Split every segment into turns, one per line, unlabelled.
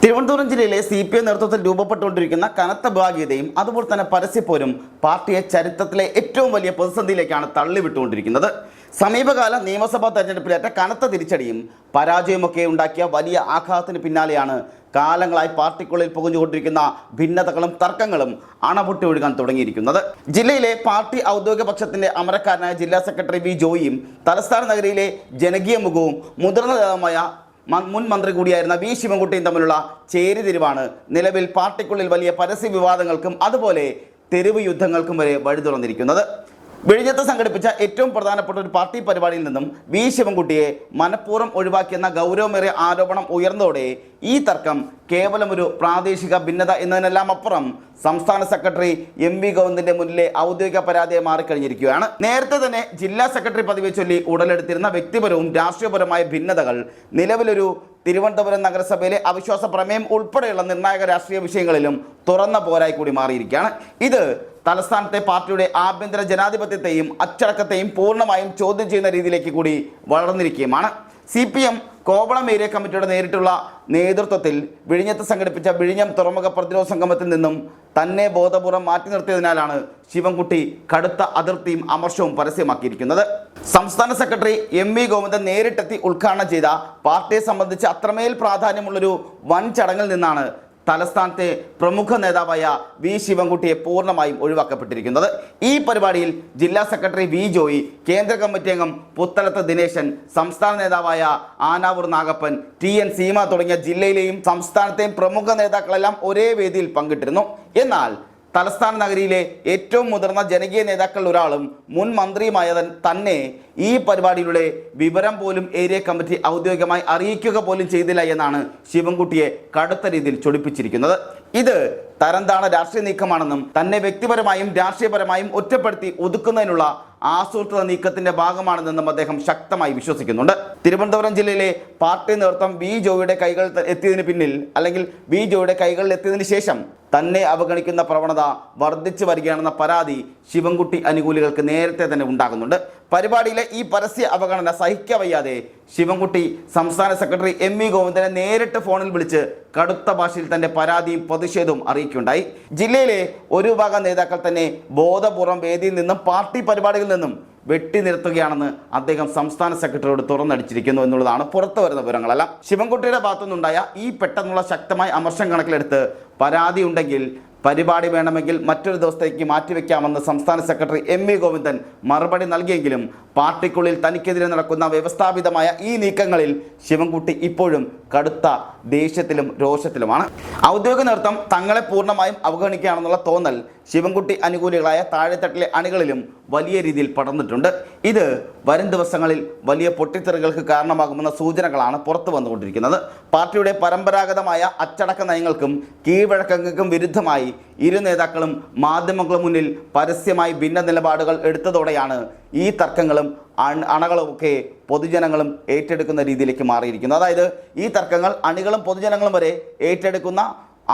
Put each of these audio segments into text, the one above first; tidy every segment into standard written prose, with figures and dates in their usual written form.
തിരുവനന്തപുരം ജില്ലയിലെ CPM നേതൃത്വത്തിൽ രൂപപ്പെട്ടുകൊണ്ടിരിക്കുന്ന കനത്ത വിഭാഗീയതയും അതുപോലെ തന്നെ പരസ്യപ്പോരും പാർട്ടിയെ ചരിത്രത്തിലെ ഏറ്റവും വലിയ പ്രതിസന്ധിയിലേക്കാണ് തള്ളിവിട്ടുകൊണ്ടിരിക്കുന്നത്. സമീപകാല നിയമസഭാ തെരഞ്ഞെടുപ്പിലേറ്റ കനത്ത തിരിച്ചടിയും പരാജയമൊക്കെ ഉണ്ടാക്കിയ വലിയ ആഘാതത്തിന് പിന്നാലെയാണ് കാലങ്ങളായി പാർട്ടിക്കുള്ളിൽ പുകഞ്ഞുകൊണ്ടിരിക്കുന്ന ഭിന്നതകളും തർക്കങ്ങളും അണപൊട്ടി ഒഴുകാൻ തുടങ്ങിയിരിക്കുന്നത്. ജില്ലയിലെ പാർട്ടി ഔദ്യോഗിക പക്ഷത്തിന്റെ അമരക്കാരനായ ജില്ലാ സെക്രട്ടറി വി ജോയിയും തലസ്ഥാന നഗരിയിലെ ജനകീയ മുഖവും മുതിർന്ന നേതാവുമായ മുൻ മന്ത്രി കൂടിയായിരുന്ന വി ശിവൻകുട്ടിയും തമ്മിലുള്ള ചേരിതിരിവാണ് നിലവിൽ പാർട്ടിക്കുള്ളിൽ വലിയ പരസ്യ വിവാദങ്ങൾക്കും അതുപോലെ തെരുവ് യുദ്ധങ്ങൾക്കും വരെ വഴി തുറന്നിരിക്കുന്നത്. വിഴിഞ്ഞത്ത് സംഘടിപ്പിച്ച ഏറ്റവും പ്രധാനപ്പെട്ട ഒരു പാർട്ടി പരിപാടിയിൽ നിന്നും വി ശിവൻകുട്ടിയെ മനഃപൂർവ്വം ഒഴിവാക്കിയെന്ന ഗൗരവമേറിയ ആരോപണം ഉയർന്നതോടെ ഈ തർക്കം കേവലം ഒരു പ്രാദേശിക ഭിന്നത എന്നതിനെല്ലാം അപ്പുറം സംസ്ഥാന സെക്രട്ടറി MV ഗോവിന്ദന്റെ മുന്നിലെ ഔദ്യോഗിക പരാതിയെ മാറിക്കഴിഞ്ഞിരിക്കുകയാണ്. നേരത്തെ തന്നെ ജില്ലാ സെക്രട്ടറി പദവിയെ ചൊല്ലി ഉടലെടുത്തിരുന്ന വ്യക്തിപരവും രാഷ്ട്രീയപരമായ ഭിന്നതകൾ നിലവിലൊരു തിരുവനന്തപുരം നഗരസഭയിലെ അവിശ്വാസ പ്രമേയം ഉൾപ്പെടെയുള്ള നിർണായക രാഷ്ട്രീയ വിഷയങ്ങളിലും തുറന്ന പോരായി കൂടി മാറിയിരിക്കുകയാണ്. ഇത് തലസ്ഥാനത്തെ പാർട്ടിയുടെ ആഭ്യന്തര ജനാധിപത്യത്തെയും അച്ചടക്കത്തെയും പൂർണ്ണമായും ചോദ്യം ചെയ്യുന്ന രീതിയിലേക്ക് കൂടി വളർന്നിരിക്കുകയുമാണ്. CPM കോവളം ഏരിയ കമ്മിറ്റിയുടെ നേരിട്ടുള്ള നേതൃത്വത്തിൽ വിഴിഞ്ഞത്ത് സംഘടിപ്പിച്ച വിഴിഞ്ഞം തുറമുഖ പ്രതിരോധ സംഗമത്തിൽ നിന്നും തന്നെ ബോധപൂർവം മാറ്റി നിർത്തിയതിനാലാണ് ശിവൻകുട്ടി കടുത്ത അതിർത്തിയും അമർഷവും പരസ്യമാക്കിയിരിക്കുന്നത്. സംസ്ഥാന സെക്രട്ടറി MV ഗോവിന്ദൻ നേരിട്ടെത്തി ഉദ്ഘാടനം ചെയ്ത പാർട്ടിയെ സംബന്ധിച്ച് അത്രമേൽ പ്രാധാന്യമുള്ളൊരു വൻ ചടങ്ങിൽ നിന്നാണ് തലസ്ഥാനത്തെ പ്രമുഖ നേതാവായ വി ശിവൻകുട്ടിയെ പൂർണ്ണമായും ഒഴിവാക്കപ്പെട്ടിരിക്കുന്നത്. ഈ പരിപാടിയിൽ ജില്ലാ സെക്രട്ടറി വി ജോയി, കേന്ദ്ര കമ്മിറ്റി അംഗം പുത്തലത്ത് ദിനേശൻ, സംസ്ഥാന നേതാവായ ആനാവൂർ നാഗപ്പൻ, TN സീമ തുടങ്ങിയ ജില്ലയിലെയും സംസ്ഥാനത്തെയും പ്രമുഖ നേതാക്കളെല്ലാം ഒരേ വേദിയിൽ പങ്കിട്ടിരുന്നു. എന്നാൽ തലസ്ഥാന നഗരിയിലെ ഏറ്റവും മുതിർന്ന ജനകീയ നേതാക്കളിൽ ഒരാളും മുൻ മന്ത്രിയുമായ തന്നെ ഈ പരിപാടിയിലൂടെ വിവരം പോലും ഏരിയ കമ്മിറ്റി ഔദ്യോഗികമായി അറിയിക്കുക പോലും ചെയ്തില്ല എന്നാണ് ശിവൻകുട്ടിയെ കടുത്ത രീതിയിൽ ചൊടിപ്പിച്ചിരിക്കുന്നത്. ഇത് തരംതാണ രാഷ്ട്രീയ നീക്കമാണെന്നും തന്നെ വ്യക്തിപരമായും രാഷ്ട്രീയപരമായും ഒറ്റപ്പെടുത്തി ഒതുക്കുന്നതിനുള്ള ആസൂത്രിത നീക്കത്തിന്റെ ഭാഗമാണെന്നും അദ്ദേഹം ശക്തമായി വിശ്വസിക്കുന്നുണ്ട്. തിരുവനന്തപുരം ജില്ലയിലെ പാർട്ടി നേതൃത്വം വി ജോയിയുടെ കൈകളിൽ എത്തിയതിന് പിന്നിൽ അല്ലെങ്കിൽ വി ജോയിയുടെ കൈകളിൽ എത്തിയതിനു ശേഷം തന്നെ അവഗണിക്കുന്ന പ്രവണത വർദ്ധിച്ചു വരികയാണെന്ന പരാതി ശിവൻകുട്ടി അനുകൂലികൾക്ക് നേരത്തെ തന്നെ ഉണ്ടാകുന്നുണ്ട്. പരിപാടിയിലെ ഈ പരസ്യ അവഗണന സഹിക്കവയ്യാതെ ശിവൻകുട്ടി സംസ്ഥാന സെക്രട്ടറി MV ഗോവിന്ദനെ നേരിട്ട് ഫോണിൽ വിളിച്ച് കടുത്ത ഭാഷയിൽ തന്റെ പരാതിയും പ്രതിഷേധവും അറിയിക്കുകയുണ്ടായി. ജില്ലയിലെ ഒരു വിഭാഗം നേതാക്കൾ തന്നെ ബോധപൂർവം വേദിയിൽ നിന്നും പാർട്ടി പരിപാടികളിൽ നിന്നും വെട്ടി നിർത്തുകയാണെന്ന് അദ്ദേഹം സംസ്ഥാന സെക്രട്ടറിയോട് തുറന്നടിച്ചിരിക്കുന്നു എന്നുള്ളതാണ് പുറത്തു വരുന്ന വിവരങ്ങളെല്ലാം. ശിവൻകുട്ടിയുടെ ഭാഗത്തുനിന്നുണ്ടായ ഈ പെട്ടെന്നുള്ള ശക്തമായ അമർഷം കണക്കിലെടുത്ത് പരാതി ഉണ്ടെങ്കിൽ പരിപാടി വേണമെങ്കിൽ മറ്റൊരു ദിവസത്തേക്ക് മാറ്റിവെക്കാമെന്ന് സംസ്ഥാന സെക്രട്ടറി MV ഗോവിന്ദൻ മറുപടി നൽകിയെങ്കിലും പാർട്ടിക്കുള്ളിൽ തനിക്കെതിരെ നടക്കുന്ന വ്യവസ്ഥാപിതമായ ഈ നീക്കങ്ങളിൽ ശിവൻകുട്ടി ഇപ്പോഴും കടുത്ത ദേഷ്യത്തിലും രോഷത്തിലുമാണ്. ഔദ്യോഗിക നേതൃത്വം തങ്ങളെ പൂർണ്ണമായും അവഗണിക്കുകയാണെന്നുള്ള തോന്നൽ ശിവൻകുട്ടി അനുകൂലികളായ താഴെത്തട്ടിലെ അണികളിലും വലിയ രീതിയിൽ പടർന്നിട്ടുണ്ട്. ഇത് വരും ദിവസങ്ങളിൽ വലിയ പൊട്ടിത്തെറികൾക്ക് കാരണമാകുമെന്ന സൂചനകളാണ് പുറത്തു വന്നുകൊണ്ടിരിക്കുന്നത്. പാർട്ടിയുടെ പരമ്പരാഗതമായ അച്ചടക്ക നയങ്ങൾക്കും കീഴ്വഴക്കങ്ങൾക്കും വിരുദ്ധമായി ഇരു നേതാക്കളും മാധ്യമങ്ങൾക്ക് മുന്നിൽ പരസ്യമായി ഭിന്ന നിലപാടുകൾ എടുത്തതോടെയാണ് ഈ തർക്കങ്ങളും അണകളുമൊക്കെ പൊതുജനങ്ങളും ഏറ്റെടുക്കുന്ന രീതിയിലേക്ക് മാറിയിരിക്കുന്നത്. അതായത് ഈ തർക്കങ്ങൾ അണികളും പൊതുജനങ്ങളും വരെ ഏറ്റെടുക്കുന്ന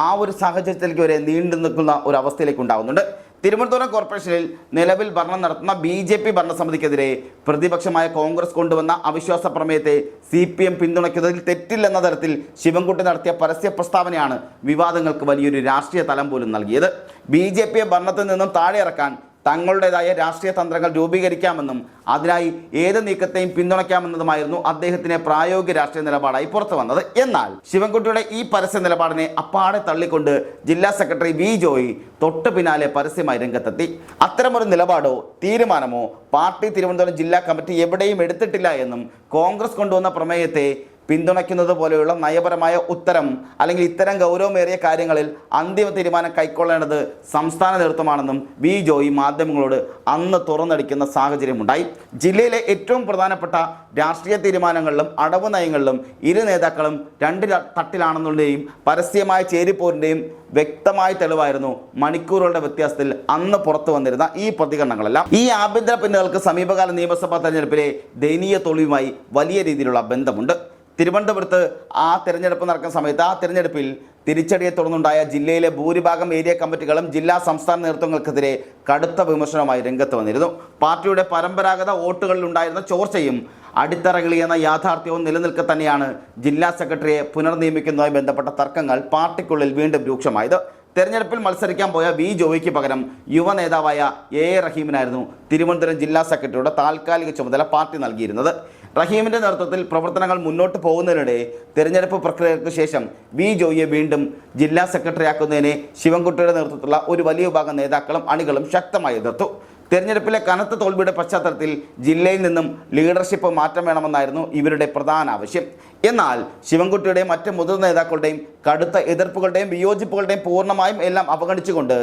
ആ ഒരു സാഹചര്യത്തിലേക്ക് വരെ നീണ്ടു നിൽക്കുന്ന ഒരു അവസ്ഥയിലേക്ക് ഉണ്ടാകുന്നുണ്ട്. തിരുവനന്തപുരം കോർപ്പറേഷനിൽ നിലവിൽ ഭരണം നടത്തുന്ന BJP ഭരണസമിതിക്കെതിരെ പ്രതിപക്ഷമായ കോൺഗ്രസ് കൊണ്ടുവന്ന അവിശ്വാസ പ്രമേയത്തെ CPM പിന്തുണയ്ക്കുന്നതിൽ തെറ്റില്ലെന്ന തരത്തിൽ ശിവൻകുട്ടി നടത്തിയ പരസ്യ പ്രസ്താവനയാണ് വിവാദങ്ങൾക്ക് വലിയൊരു രാഷ്ട്രീയ തലം പോലും നൽകിയത്. BJPയെ ഭരണത്തിൽ നിന്നും താഴെ ഇറക്കാൻ തങ്ങളുടേതായ രാഷ്ട്രീയ തന്ത്രങ്ങൾ രൂപീകരിക്കാമെന്നും അതിനായി ഏത് നീക്കത്തെയും പിന്തുണയ്ക്കാമെന്നതുമായിരുന്നു അദ്ദേഹത്തിന്റെ പ്രായോഗിക രാഷ്ട്രീയ നിലപാടായി പുറത്തു വന്നത്. എന്നാൽ ശിവൻകുട്ടിയുടെ ഈ പരസ്യ നിലപാടിനെ അപ്പാടെ തള്ളിക്കൊണ്ട് ജില്ലാ സെക്രട്ടറി വി ജോയി തൊട്ടു പിന്നാലെ പരസ്യമായി രംഗത്തെത്തി. അത്തരമൊരു നിലപാടോ തീരുമാനമോ പാർട്ടി തിരുവനന്തപുരം ജില്ലാ കമ്മിറ്റി എവിടെയും എടുത്തിട്ടില്ല എന്നും കോൺഗ്രസ് കൊണ്ടുവന്ന പ്രമേയത്തെ പിന്തുണയ്ക്കുന്നത് പോലെയുള്ള നയപരമായ ഉത്തരം അല്ലെങ്കിൽ ഇത്തരം ഗൗരവമേറിയ കാര്യങ്ങളിൽ അന്തിമ തീരുമാനം കൈക്കൊള്ളേണ്ടത് സംസ്ഥാന നേതൃത്വമാണെന്നും വി ജോയി മാധ്യമങ്ങളോട് അന്ന് തുറന്നടിക്കുന്ന സാഹചര്യമുണ്ടായി. ജില്ലയിലെ ഏറ്റവും പ്രധാനപ്പെട്ട രാഷ്ട്രീയ തീരുമാനങ്ങളിലും അടവ് നയങ്ങളിലും ഇരു നേതാക്കളും രണ്ട് തട്ടിലാണെന്നുള്ളതിൻ്റെയും പരസ്യമായ ചേരിപ്പോരിൻ്റെയും വ്യക്തമായ തെളിവായിരുന്നു മണിക്കൂറുകളുടെ വ്യത്യാസത്തിൽ അന്ന് പുറത്തു വന്നിരുന്ന ഈ പ്രതികരണങ്ങളെല്ലാം. ഈ ആഭ്യന്തര പിന്നുകൾക്ക് സമീപകാല നിയമസഭാ തെരഞ്ഞെടുപ്പിലെ ദയനീയ തോൽവിയുമായി വലിയ രീതിയിലുള്ള ബന്ധമുണ്ട്. തിരുവനന്തപുരത്ത് ആ തെരഞ്ഞെടുപ്പ് നടക്കുന്ന സമയത്ത് ആ തെരഞ്ഞെടുപ്പിൽ തിരിച്ചടിയെ തുടർന്നുണ്ടായ ജില്ലയിലെ ഭൂരിഭാഗം ഏരിയ കമ്മിറ്റികളും ജില്ലാ സംസ്ഥാന നേതൃത്വങ്ങൾക്കെതിരെ കടുത്ത വിമർശനവുമായി രംഗത്ത് വന്നിരുന്നു. പാർട്ടിയുടെ പരമ്പരാഗത വോട്ടുകളിൽ ഉണ്ടായിരുന്ന ചോർച്ചയും അടിത്തറകളി എന്ന യാഥാർത്ഥ്യവും നിലനിൽക്കെ തന്നെയാണ് ജില്ലാ സെക്രട്ടറിയെ പുനർനിയമിക്കുന്നതുമായി ബന്ധപ്പെട്ട തർക്കങ്ങൾ പാർട്ടിക്കുള്ളിൽ വീണ്ടും രൂക്ഷമായത്. തെരഞ്ഞെടുപ്പിൽ മത്സരിക്കാൻ പോയ വി ജോയിക്ക് പകരം യുവ നേതാവായ എ റഹീമിനായിരുന്നു തിരുവനന്തപുരം ജില്ലാ സെക്രട്ടറിയുടെ താൽക്കാലിക ചുമതല പാർട്ടി നൽകിയിരുന്നത്. റഹീമിന്റെ നേതൃത്വത്തിൽ പ്രവർത്തനങ്ങൾ മുന്നോട്ട് പോകുന്നതിനിടെ തെരഞ്ഞെടുപ്പ് പ്രക്രിയയ്ക്ക് ശേഷം വി ജോയിയെ വീണ്ടും ജില്ലാ സെക്രട്ടറിയാക്കുന്നതിനെ ശിവൻകുട്ടിയുടെ നേതൃത്വത്തിലുള്ള ഒരു വലിയ വിഭാഗം നേതാക്കളും അണികളും ശക്തമായി എതിർത്തു. തെരഞ്ഞെടുപ്പിലെ കനത്ത തോൽവിയുടെ പശ്ചാത്തലത്തിൽ ജില്ലയിൽ നിന്നും ലീഡർഷിപ്പ് മാറ്റം വേണമെന്നായിരുന്നു ഇവരുടെ പ്രധാന ആവശ്യം. എന്നാൽ ശിവൻകുട്ടിയുടെയും മറ്റ് മുതിർന്ന നേതാക്കളുടെയും കടുത്ത എതിർപ്പുകളുടെയും വിയോജിപ്പുകളുടെയും പൂർണ്ണമായും എല്ലാം അവഗണിച്ചുകൊണ്ട്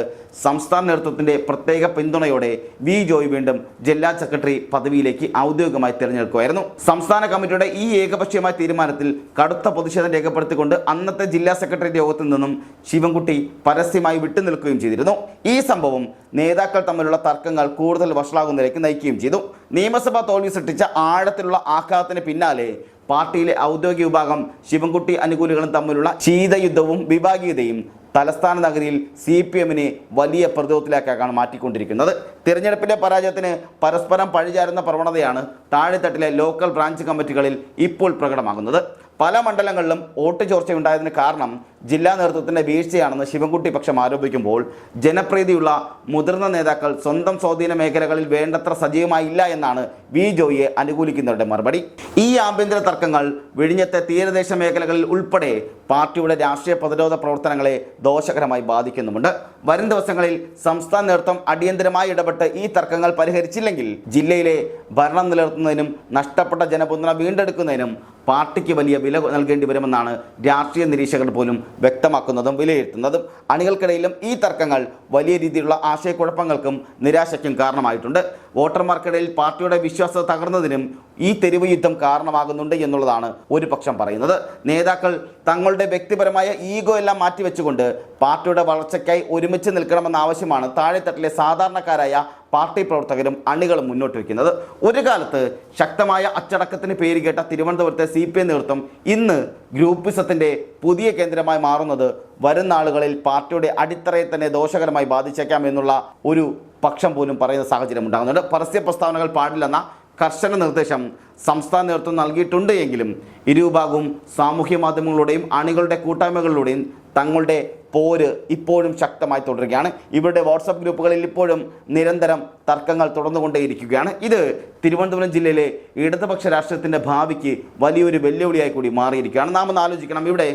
സംസ്ഥാന നേതൃത്വത്തിന്റെ പ്രത്യേക പിന്തുണയോടെ വി ജോയ് വീണ്ടും ജില്ലാ സെക്രട്ടറി പദവിയിലേക്ക് ഔദ്യോഗികമായി തിരഞ്ഞെടുക്കുകയായിരുന്നു. സംസ്ഥാന കമ്മിറ്റിയുടെ ഈ ഏകപക്ഷീയമായ തീരുമാനത്തിൽ കടുത്ത പ്രതിഷേധം രേഖപ്പെടുത്തിക്കൊണ്ട് അന്നത്തെ ജില്ലാ സെക്രട്ടറി യോഗത്തിൽ നിന്നും ശിവൻകുട്ടി പരസ്യമായി വിട്ടുനിൽക്കുകയും ചെയ്തിരുന്നു. ഈ സംഭവം നേതാക്കൾ തമ്മിലുള്ള തർക്കങ്ങൾ കൂടുതൽ വഷളാകുന്നതിലേക്ക് നയിക്കുകയും ചെയ്തു. നിയമസഭാ തോൽവി സൃഷ്ടിച്ച ആഴത്തിലുള്ള ആഘാതത്തിന് പിന്നാലെ പാർട്ടിയിലെ ഔദ്യോഗിക വിഭാഗം ശിവൻകുട്ടി അനുകൂലികളും തമ്മിലുള്ള ശീതയുദ്ധവും വിഭാഗീയതയും തലസ്ഥാന നഗരിയിൽ CPM-നെ വലിയ പ്രതിരോധത്തിലേക്കാണ് മാറ്റിക്കൊണ്ടിരിക്കുന്നത്. തിരഞ്ഞെടുപ്പിലെ പരാജയത്തിന് പരസ്പരം പഴിചാരുന്ന പ്രവണതയാണ് താഴെത്തട്ടിലെ ലോക്കൽ ബ്രാഞ്ച് കമ്മിറ്റികളിൽ ഇപ്പോൾ പ്രകടമാകുന്നത്. പല മണ്ഡലങ്ങളിലും വോട്ട് ചോർച്ചയുണ്ടായതിന് കാരണം ജില്ലാ നേതൃത്വത്തിൻ്റെ വീഴ്ചയാണെന്ന് ശിവൻകുട്ടി പക്ഷം ആരോപിക്കുമ്പോൾ ജനപ്രീതിയുള്ള മുതിർന്ന നേതാക്കൾ സ്വന്തം സ്വാധീന മേഖലകളിൽ വേണ്ടത്ര സജീവമായില്ല എന്നാണ് വി ജോയിയെ അനുകൂലിക്കുന്നവരുടെ മറുപടി. ഈ ആഭ്യന്തര തർക്കങ്ങൾ വിഴിഞ്ഞത്തെ തീരദേശ മേഖലകളിൽ ഉൾപ്പെടെ പാർട്ടിയുടെ രാഷ്ട്രീയ പ്രതിരോധ പ്രവർത്തനങ്ങളെ ദോഷകരമായി ബാധിക്കുന്നുമുണ്ട്. വരും ദിവസങ്ങളിൽ സംസ്ഥാന നേതൃത്വം അടിയന്തരമായി ഇടപെട്ട് ഈ തർക്കങ്ങൾ പരിഹരിച്ചില്ലെങ്കിൽ ജില്ലയിലെ ഭരണം നിലനിർത്തുന്നതിനും നഷ്ടപ്പെട്ട ജനപിന്തുണ വീണ്ടെടുക്കുന്നതിനും പാർട്ടിക്ക് വലിയ വില നൽകേണ്ടി വരുമെന്നാണ് രാഷ്ട്രീയ നിരീക്ഷകർ പോലും വ്യക്തമാക്കുന്നതും വിലയിരുത്തുന്നതും. അണികൾക്കിടയിലും ഈ തർക്കങ്ങൾ വലിയ രീതിയിലുള്ള ആശയക്കുഴപ്പങ്ങൾക്കും നിരാശയ്ക്കും കാരണമായിട്ടുണ്ട്. വോട്ടർമാർക്കിടയിൽ പാർട്ടിയുടെ വിശ്വാസം തകർന്നതിനും ഈ തെരുവ് യുദ്ധം കാരണമാകുന്നുണ്ട് എന്നുള്ളതാണ് ഒരു പക്ഷം പറയുന്നത്. നേതാക്കൾ തങ്ങളുടെ വ്യക്തിപരമായ ഈഗോ എല്ലാം മാറ്റിവെച്ചുകൊണ്ട് പാർട്ടിയുടെ വളർച്ചയ്ക്കായി ഒരുമിച്ച് നിൽക്കണമെന്ന ആവശ്യമാണ് താഴെത്തട്ടിലെ സാധാരണക്കാരായ പാർട്ടി പ്രവർത്തകരും അണികളും മുന്നോട്ട് വയ്ക്കുന്നത്. ഒരു കാലത്ത് ശക്തമായ അച്ചടക്കത്തിന് പേരുകേട്ട തിരുവനന്തപുരത്തെ CPM നേതൃത്വം ഇന്ന് ഗ്രൂപ്പിസത്തിൻ്റെ പുതിയ കേന്ദ്രമായി മാറുന്നത് വരും നാളുകളിൽ പാർട്ടിയുടെ അടിത്തറയെ തന്നെ ദോഷകരമായി ബാധിച്ചേക്കാം എന്നുള്ള ഒരു പക്ഷം പോലും പറയുന്ന സാഹചര്യം ഉണ്ടാകുന്നുണ്ട്. പരസ്യ പ്രസ്താവനകൾ പാടില്ലെന്ന കർശന നിർദ്ദേശം സംസ്ഥാന നേതൃത്വം നൽകിയിട്ടുണ്ട് എങ്കിലും ഇരുവിഭാഗവും സാമൂഹ്യ മാധ്യമങ്ങളുടെയും അണികളുടെ കൂട്ടായ്മകളിലൂടെയും തങ്ങളുടെ പോര് ഇപ്പോഴും ശക്തമായി തുടരുകയാണ്. ഇവരുടെ വാട്സപ്പ് ഗ്രൂപ്പുകളിൽ ഇപ്പോഴും നിരന്തരം തർക്കങ്ങൾ തുടർന്നുകൊണ്ടേയിരിക്കുകയാണ്. ഇത് തിരുവനന്തപുരം ജില്ലയിലെ ഇടതുപക്ഷ രാഷ്ട്രീയത്തിൻ്റെ ഭാവിക്ക് വലിയൊരു വെല്ലുവിളിയായി കൂടി മാറിയിരിക്കുകയാണ്. നാം ഒന്ന് ആലോചിക്കണം, ഇവിടെ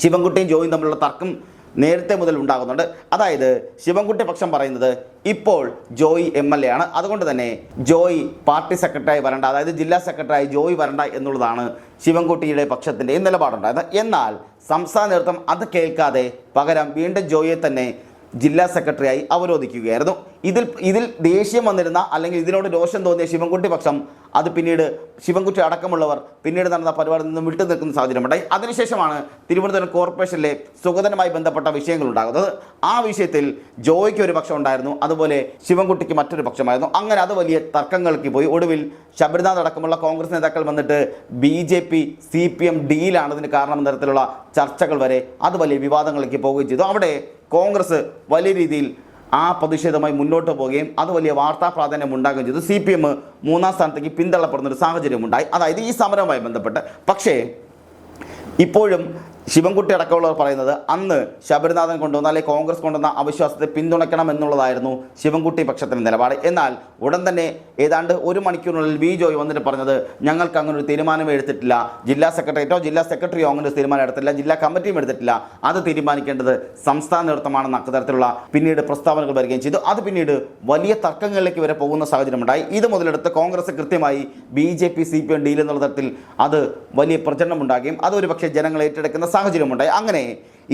ശിവൻകുട്ടിയും ജോയും തമ്മിലുള്ള തർക്കം നേരത്തെ മുതൽ ഉണ്ടാകുന്നുണ്ട്. അതായത് ശിവൻകുട്ടി പക്ഷം പറയുന്നത് ഇപ്പോൾ ജോയി MLA ആണ്, അതുകൊണ്ട് തന്നെ ജോയി പാർട്ടി സെക്രട്ടറിയായി വരണ്ട, അതായത് ജില്ലാ സെക്രട്ടറിയായി ജോയി വരണ്ട എന്നുള്ളതാണ് ശിവൻകുട്ടിയുടെ പക്ഷത്തിൻ്റെ നിലപാടുണ്ടായത്. എന്നാൽ സംസ്ഥാന നേതൃത്വം അത് കേൾക്കാതെ പകരം വീണ്ടും ജോയിയെ തന്നെ ജില്ലാ സെക്രട്ടറിയായി അവരോധിക്കുകയായിരുന്നു. ഇതിൽ ദേഷ്യം വന്നിരുന്ന അല്ലെങ്കിൽ ഇതിനോട് രോഷം തോന്നിയ ശിവൻകുട്ടി പക്ഷം അത് പിന്നീട് ശിവൻകുട്ടി അടക്കമുള്ളവർ പിന്നീട് നടന്ന പരിപാടിയിൽ നിന്നും വിട്ടു നിൽക്കുന്ന സാഹചര്യമുണ്ടായി. അതിനുശേഷമാണ് തിരുവനന്തപുരം കോർപ്പറേഷനിലെ സുഗതനുമായി ബന്ധപ്പെട്ട വിഷയങ്ങൾ ഉണ്ടാകുന്നത്. ആ വിഷയത്തിൽ ജോയിക്ക് ഒരു പക്ഷം ഉണ്ടായിരുന്നു, അതുപോലെ ശിവൻകുട്ടിക്ക് മറ്റൊരു പക്ഷമായിരുന്നു. അങ്ങനെ അത് വലിയ തർക്കങ്ങൾക്ക് പോയി. ഒടുവിൽ ശബരിനാഥ് അടക്കമുള്ള കോൺഗ്രസ് നേതാക്കൾ വന്നിട്ട് BJP CPM ഡീലാണ് ഇതിന് കാരണം തരത്തിലുള്ള ചർച്ചകൾ വരെ അത് വലിയ വിവാദങ്ങളിലേക്ക് പോവുകയും ചെയ്തു. അവിടെ കോൺഗ്രസ് വലിയ രീതിയിൽ ആ പ്രതിഷേധമായി മുന്നോട്ട് പോവുകയും അത് വലിയ വാർത്താ പ്രാധാന്യം ഉണ്ടാകുകയും ചെയ്തു. CPM മൂന്നാം സ്ഥാനത്തേക്ക് പിന്തള്ളപ്പെടുന്നൊരു സാഹചര്യമുണ്ടായി, അതായത് ഈ സമരവുമായി ബന്ധപ്പെട്ട്. പക്ഷേ ഇപ്പോഴും ശിവൻകുട്ടി അടക്കമുള്ളവർ പറയുന്നത് അന്ന് ശബരിനാഥൻ കൊണ്ടുവന്ന അല്ലെങ്കിൽ കോൺഗ്രസ് കൊണ്ടുവന്ന അവിശ്വാസത്തെ പിന്തുണയ്ക്കണം എന്നുള്ളതായിരുന്നു ശിവൻകുട്ടി പക്ഷത്തിൻ്റെ നിലപാട്. എന്നാൽ ഉടൻ തന്നെ ഏതാണ്ട് ഒരു മണിക്കൂറിനുള്ളിൽ വി ജോയ് വന്നിട്ട് പറഞ്ഞത് ഞങ്ങൾക്ക് അങ്ങനെ ഒരു തീരുമാനം എടുത്തിട്ടില്ല, ജില്ലാ സെക്രട്ടറിയോ അങ്ങനെ ഒരു തീരുമാനം എടുത്തിട്ടില്ല, ജില്ലാ കമ്മിറ്റിയും എടുത്തിട്ടില്ല, അത് തീരുമാനിക്കേണ്ടത് സംസ്ഥാന നേതൃത്വമാണെന്ന തരത്തിലുള്ള പിന്നീട് പ്രസ്താവനകൾ വരികയും ചെയ്തു. അത് പിന്നീട് വലിയ തർക്കങ്ങളിലേക്ക് വരെ പോകുന്ന സാഹചര്യമുണ്ടായി. ഇത് മുതലെടുത്ത് കോൺഗ്രസ് കൃത്യമായി BJP CPM ഡീൽ എന്നുള്ള തരത്തിൽ അത് വലിയ പ്രചരണമുണ്ടാകുകയും അതൊരു പക്ഷേ ജനങ്ങൾ ഏറ്റെടുക്കുന്ന സാഹചര്യമുണ്ടായി. അങ്ങനെ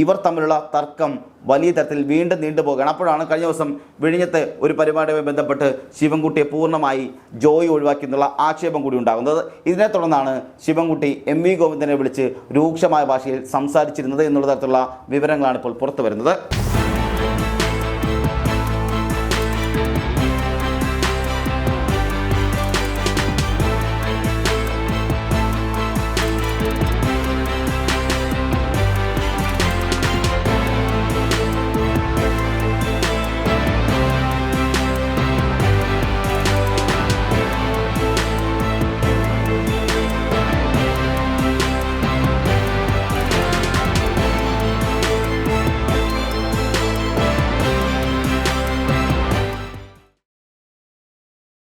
ഇവർ തമ്മിലുള്ള തർക്കം വലിയ തരത്തിൽ വീണ്ടും നീണ്ടുപോകുകയാണ്. അപ്പോഴാണ് കഴിഞ്ഞ ദിവസം വിഴിഞ്ഞത്ത് ഒരു പരിപാടിയുമായി ബന്ധപ്പെട്ട് ശിവൻകുട്ടിയെ പൂർണ്ണമായി ജോയി ഒഴിവാക്കിയെന്നുള്ള ആക്ഷേപം കൂടി ഉണ്ടാകുന്നത്. ഇതിനെ തുടർന്നാണ് ശിവൻകുട്ടി MV ഗോവിന്ദനെ വിളിച്ച് രൂക്ഷമായ ഭാഷയിൽ സംസാരിച്ചിരുന്നത് എന്നുള്ള തരത്തിലുള്ള വിവരങ്ങളാണ് ഇപ്പോൾ പുറത്തു വരുന്നത്.